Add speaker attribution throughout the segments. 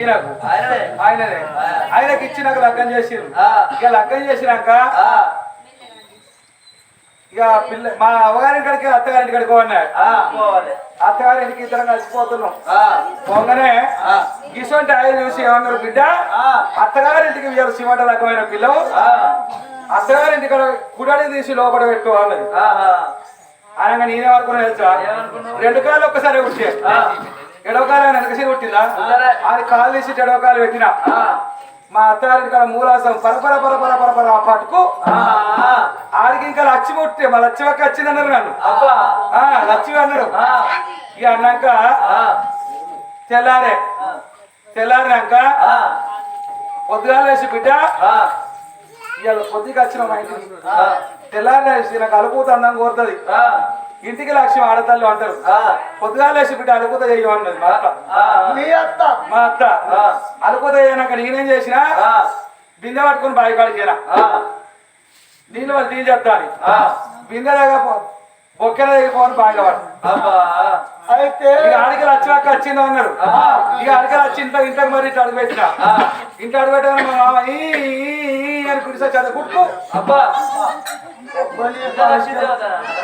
Speaker 1: ఆయననే ఆయనకి ఇచ్చినాక లగ్గం చేసిరు. ఇక లగ్గం చేసినాక ఇక పిల్ల మా అవ్వగారి కాడికి అత్తగారింటి కాడికి పోవాలి. అత్తగారింటికి ఇద్దరం కలిసిపోతున్నాం. పోగానే గిసొంటి ఆయన చూసి ఏమన్నారు, బిడ్డ అత్తగారింటికి వీరు సిమెంట రకమైన పిల్లలు అత్తగారింటి కాడ కుడాడి తీసి లోపల పెట్టు అన్నది. అనగా నేనే అనుకున్నా తెలుసా, రెండు కాళ్ళు ఒక్కసారి కొట్టే ఎడవకాలు వెనకసి కొట్టిందా అది కాలు తీసి ఎడవకాలు పెట్టినా మా అత్తగారింటి కాడ మూలాసం పరపర పరపర పరపర ఆ పట్టుకు ఆడికి ఇంకా లక్ష్మి కొట్టే మా లక్ష్మక్క వచ్చింది అన్నారు. నన్ను లక్ష్మి అన్నాడు. ఇక అన్నాక తెల్లారినాక పొద్దుగాలు వేసి బిడ్డ ఇవాళ పొద్దుకి వచ్చిన మా ఇంటికి తెల్లారేసి నాకు అలుపుత అందం కోరుతుంది. ఇంటికి లక్ష్యం ఆడతల్లు అంటారు. పొద్దుగాలు వేసి బిడ్డ అలుపుత చెయ్యమన్నది మా అత్త. అలుపుత చేయనాక నేనేం చేసినా బిందె పట్టుకుని బావి కాడికి చేరా నీళ్ళు వాళ్ళు తీసి చెప్తాను. బిందె దగ్గర బొక్కెల దగ్గర బావిలో వాడు. అయితే ఇక ఆడికి లక్ష్మక్క వచ్చిందో అన్నారు. ఇక అడిగలు వచ్చి ఇంట్లోకి మరి ఇట్లా అడుగు పెట్టిన ఇంట్లో అడుగు పెట్టాను మా మామ అని కుడిసా చదువుకుంటూ అబ్బా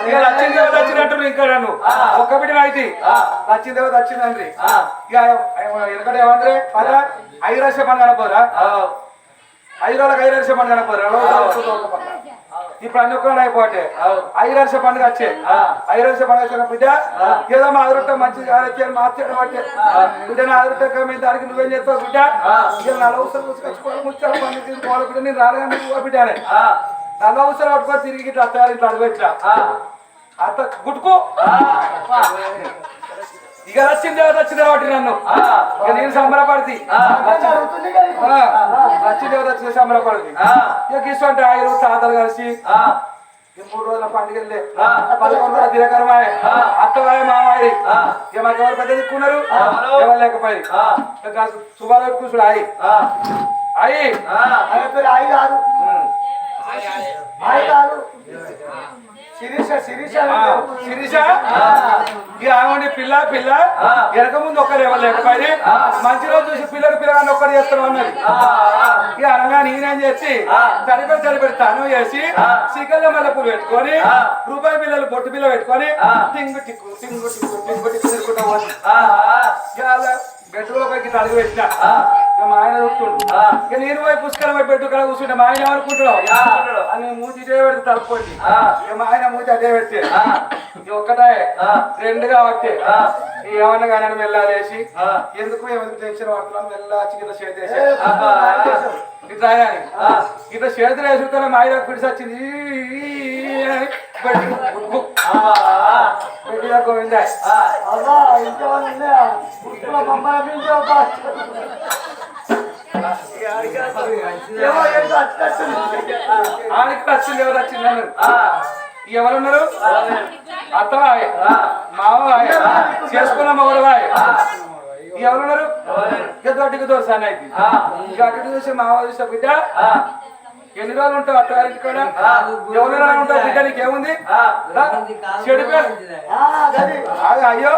Speaker 1: ఇక లక్ష్మీ దేవత వచ్చినట్టు ఇంకా నన్ను ఒక్క బిడ్డ అయితే లక్ష్మీ దేవత వచ్చిందండి. ఇక ఎందుకంటే ఏమంటే అలా 5 లక్షల పండుగ కనపోరా 5 రోజులకు 5 లక్షల పండుగ కనపోరా ఇప్పుడు అన్ని ఒక్కరు అయిపోతే 5 లక్షల పండుగ వచ్చే 5 లక్షల పండుగ వచ్చిన బిడ్డ ఏదో మా ఆదురుట మంచిగా మార్చడం బట్టే బిడ్డ నా ఆదురుట మేము దానికి నువ్వేం చేస్తావు బిడ్డ ఇక 4 అవసరం వచ్చుకోవాలి ముచ్చాల పండుగ తీసుకోవాలి బిడ్డ నేను రాలేదని నువ్వు బిడ్డనే 4 అవసరం పట్టుకొని తిరిగి ఇట్లా అత్తగారు ఇట్లా అడుగుట్లా అత్త గుట్టుకో ఇక వచ్చింది కాబట్టి నన్ను ఇక నేను సంబరపడితే వచ్చింది వచ్చింది సంబరపడితే ఇక ఇష్టంటే ఆయన తాతలు కలిసి 3 రోజుల పండుగలే 11 రోజుల దినకరమాయ అత్తగాయ మామాయి ఇక మాకు ఎవరు పెద్ద దిక్కున్నారు ఎవరు లేకపోయి శుభాలు కూర్చుడు అయి శిరీష ఇక పిల్ల వెనక ముందు ఒక్కరు ఎవరు లేకపోయి మంచి రోజు చూసి పిల్లగాన్ని ఒక్కరు చేస్తాను అన్నది. ఇక అనగా నేనేం చేసి తడిపెడి తను చేసి సిగ్గల్లో మల్లెపూలు పెట్టుకొని రూపాయి పిల్లలు బొట్టు పిల్ల పెట్టుకొని టింగు టిక్కు తిరుగుకుంటా బెడ్రూలో పైకి అడుగు పెట్టినా మా ఆయన చూస్తుండు. ఇక నేను పోయి పుష్కరం పోయి బెడ్డు కడ కూర్చుంటే మా ఆయన ఏమనుకుంటున్నావు అని మూతి ఇదే పెడితే తలుపుకోండి ఇక మా ఆయన మూతి అదే పెడితే ఇక ఒక్కటే 2 కాబట్టి ఏమన్నా కానీ మెల్లాలేసి ఎందుకు టెన్షన్ పడుతున్నాం మెల్లా చిన్న చేతి ఇట్లా ఇట్లా చేతులు వేసుకుంటే మా ఆయన పిడిసి వచ్చింది గోవిందా ఆడికి వచ్చింది ఎవరు వచ్చింది అన్నారు. ఎవరున్నారు అత్తవాయ మావాయ చేసుకున్న మగవాయ ఎవరున్నారు ఇద్దరికి దోసాన్ని అయితే ఇక అటు చూసి మావ చూసా బిడ్డ ఎన్ని రోజులు ఉంటావు అత్తగారింటి కూడా ఎవరు ఉంటావు బిడ్డ నీకేముంది చెడిపోయి అయ్యో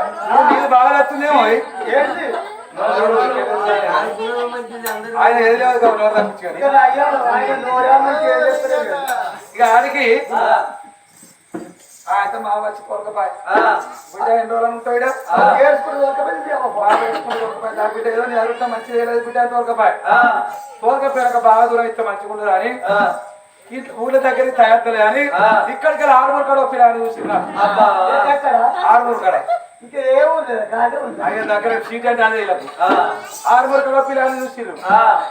Speaker 1: నీకు బాగా వస్తుందేమో ఆయన ఏది లేదు తప్పించుకొని ఇక ఆడికి ఆయన మా వచ్చి కొరకపాయ బిడ్డ ఎన్ని రోజులు ఉంటాయి బిడ్డ ఏదో నీ అరుగుతా మంచి చేయలేదు బిడ్డ తోలకపాయ తోలకపోయాక బాగా దూరం ఇస్తే మంచిగా ఉండదు అని ఊళ్ళ దగ్గరికి తయారులే అని ఇక్కడికి 6 కాడ పిల్లలు చూసిన 6 కాడ దగ్గర సీట్ అంటే అదే 6 కాడ పిల్లలు చూసిరు.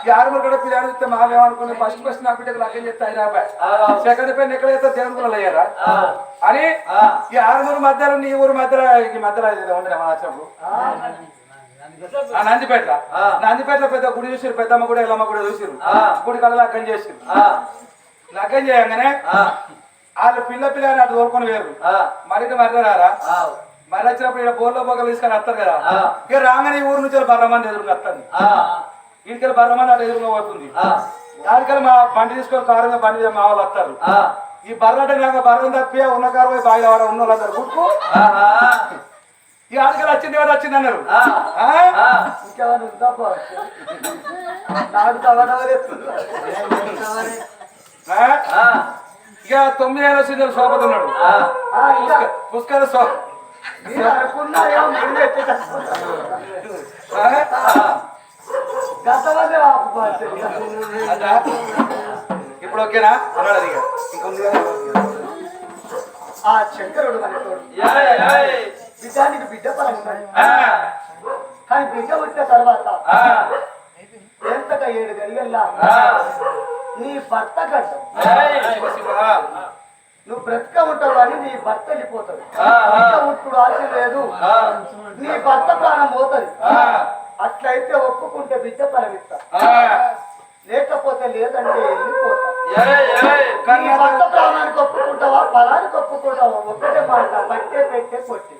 Speaker 1: ఈ 6 కాడ పిల్లలు చూస్తే మాకేమనుకుని ఫస్ట్ నా బిడ్డకు లగ్గం చెప్తే 5 సెకండ్ పెన్ ఎక్కడైతే దేవుడు అయ్యారా అని ఈ 6 మధ్యలో నీ ఊరు మధ్యలో ఈ మధ్యలో ఉండలే మన వచ్చినప్పుడు నందిపేటలో పెద్ద గుడి చూసిరు పెద్దమ్మ కూడా ఎల్లమ్మ కూడా చూసిరు గుడి కళ్ళ లగ్గం చేసిరు. లగ్గం చేయగానే వాళ్ళు పిల్ల అటు తోలుకొని వేరు మరి మర్రారా మరి వచ్చినప్పుడు ఇక్కడ బోర్లో బొగ్గలు తీసుకొని వస్తారు కదా ఇక రాగానే ఊరు నుంచి బర్రమంది ఎదురుగా వస్తుంది ఇంటికి బర్రమంది అటు ఎదురుగా పోతుంది. దానికల్లా మా బండి తీసుకొని కారు మీద బండి మా వాళ్ళు వస్తారు. ఈ బర్ర అంటే నాకు బర్రం తప్పి ఉన్న కారు పోయి బాగా ఉన్న వాళ్ళందరూ గుర్తు ఈ ఆడికలు వచ్చింది ఎవరు వచ్చింది అన్నారు ఇక 9 ఏళ్ళ సీనియర్ సోపతి ఉన్నాడు పుష్కర ఇప్పుడు ఓకేనా అన్నాడు అది ఇంకొంది
Speaker 2: ఆ శంకరుడు మనతోడు బిడ్డానికి బిడ్డ పరంగా కానీ బిడ్డ వచ్చిన తర్వాత ఎంతగా 7 గడియల్లా నీ భర్త గడ్డ నువ్వు బ్రతక ఉంటావు కానీ నీ భర్త వెళ్ళిపోతాడు ఇప్పుడు ఆశ లేదు నీ భర్త ప్రాణం పోతుంది అట్లయితే ఒప్పుకుంటే బిడ్డ పరమిస్తా లేకపోతే లేదంటే వెళ్ళిపోతా నీ భర్త ప్రాణానికి ఒప్పుకుంటావా ఫలానికి ఒప్పుకుంటావా ఒక్కటే మాట బట్టే పెట్టే కొట్టి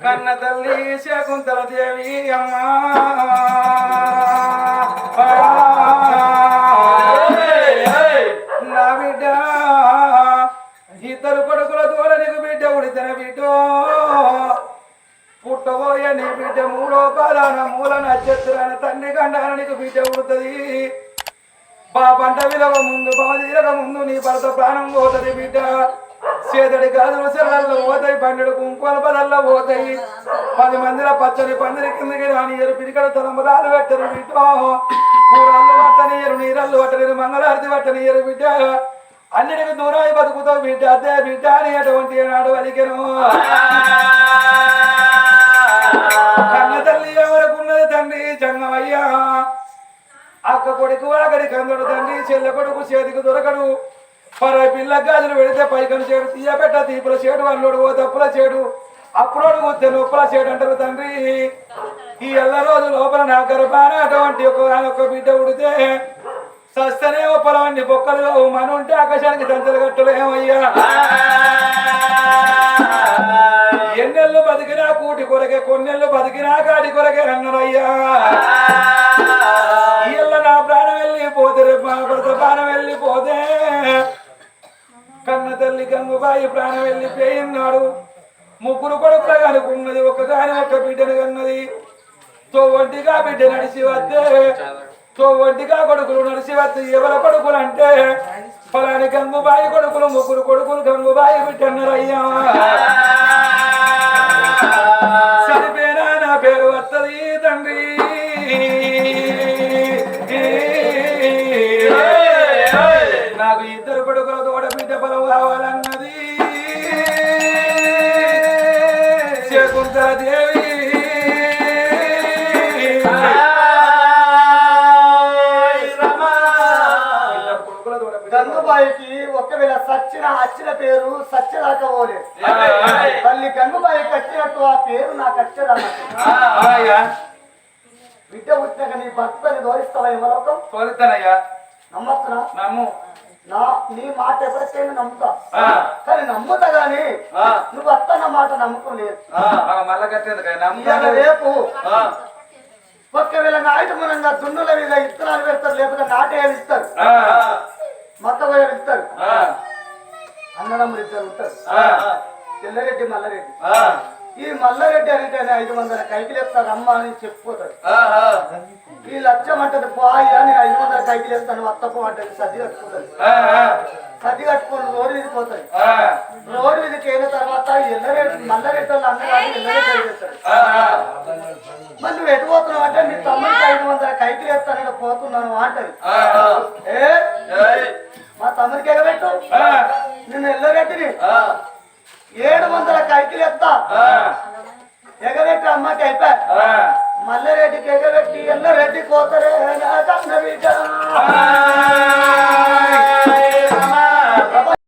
Speaker 1: కన్న తల్లి శకుంతల దేవి అమ్మా నా బిడ్డ ఇద్దరు కొడుకుల దూర నీకు బిడ్డ ఉడితన బిడ్డ పుట్టబోయే నీ బిడ్డ 3వ పాదాన మూల నక్షత్రాన తండ్రి గండాన నీకు బిడ్డ ఉడుతుంది పంట విలువ ముందు తీరక ముందు నీ భర్త ప్రాణం పోతుంది బిడ్డ చేతడి గాజులు సెల్లల్లో పోతాయి 12 కుంకుమల పదల్లో పోతాయి 10 మందిల పచ్చని పందిరి కిందకి రానియరు పిరికడ తలంబరాలు పెట్టరు బిడ్డ కూరళ్ళు పట్టనియరు నీరళ్ళు పట్టనియరు మంగళారతి పట్టనియరు బిడ్డ అన్నిటికి దూరాయి బతుకుతావు బిడ్డ అదే బిడ్డ అని అటువంటి నాడు అలికెను కన్న తల్లి ఎవరుకున్నది తండ్రి చంగమయ్యా అక్క కొడుకు అక్కడికి అందడు తండ్రి చెల్లె కొడుకు చేతికి దొరకడు పర పిల్ల గాజులు పెడితే పైకను చేడు తీయబెట్ట తీపుల చేడు అల్లుడు ఓ తప్పుల చేడు అప్పుడోడు కూర్తే నొప్పుల చేడు అంటారు తండ్రి ఈ ఎల్ల రోజు లోపల నా గర్భాన అటువంటి ఒక బిడ్డ ఉడితే సస్తనేమో పొలవన్నీ బొక్కలు మన ఉంటే ఆకాశానికి తంతలు కట్టలేమయ్యా ఎన్నెళ్ళు బతికినా కూటి కొరకే కొన్నెళ్ళు బతికినా కాడి కొరకే అన్నారయ్యా ఈ ఎల్ల నా ప్రాణం వెళ్ళిపోతే రేపు మా భర్త ప్రాణం వెళ్ళిపోతే కన్న తల్లి గంగుబాయి ప్రాణం వెళ్ళిపోయినాడు 3 కొడుకులు కనుకున్నది ఒక్క బిడ్డను కన్నది ఒంటిగా బిడ్డ నడిచి వస్తే ఒంటిగా కొడుకులు నడిచి వస్తే ఎవరి కొడుకులు అంటే ఫలాని గంగుబాయి కొడుకులు 3 కొడుకులు గంగుబాయి బిడ్డ అన్నారయ్యా సరిపోయినా నా పేరు వస్తుంది తండ్రి నాకు 2 కొడుకుల తోడ బిడ్డ పొలం కావాలన్నది శకుంతల దేవి
Speaker 2: గంగుబాయికి ఒకవేళ వచ్చిన పేరు సత్యదాకా పోలేదు తల్లి గంగుబాయికి వచ్చినట్టు ఆ పేరు నాకు వచ్చేదన్నట్టు బిడ్డ పుట్టినాక నీ భర్తని గౌరవిస్తావా ఏమలోకం
Speaker 1: తోలుతానయ్యా
Speaker 2: నమ్మొస్తున్నా
Speaker 1: నమ్ము
Speaker 2: నీ మాట ఎవరికైనా నమ్ముతా కానీ నమ్ముతా గాని నువ్వు అత్తన్న మాట నమ్మకం లేదు
Speaker 1: మళ్ళా కట్టేది
Speaker 2: రేపు ఒకవేళ నాయుడుమనంగా దున్నుల మీద ఇత్తనాలు పెడతారు లేకపోతే నాటేయాలు ఇస్తారు మొత్తం ఇస్తారు అన్నదమ్ములు 2 ఉంటారు తెల్లరెడ్డి మల్లారెడ్డి ఈ మల్లారెడ్డి అంటే 500 కైకిలు ఎత్తారు అమ్మ అని చెప్పిపోతాడు ఈ లక్ష్యం అంటది బాయ్ అని 500 కైకిలు ఎత్తాను అత్తపో అంటది సర్ది కట్టుకుంటది సర్ది కట్టుకొని రోడ్డు మీదకి పోతాయి రోడ్డు మీదకి అయిన తర్వాత మల్లారెడ్డి వాళ్ళు అన్నగారు ఎల్లరెడ్డి చేస్తాడు మరి నువ్వు ఎటు పోతున్నావు అంటే నీ తమ్ముడికి 500 కైకిలు ఎత్తానని పోతున్నాను అంటది మా తమ్ముడికి ఎగబెట్టు నిన్ను ఎల్లరెడ్డిని 700 కైకిలు ఎత్తా ఎగబెట్టి అమ్మకి అయిపోయా మల్లరెడ్డికి ఎగబెట్టి ఎల్లరెడ్డి పోతరే నా కన్న బిడ్డ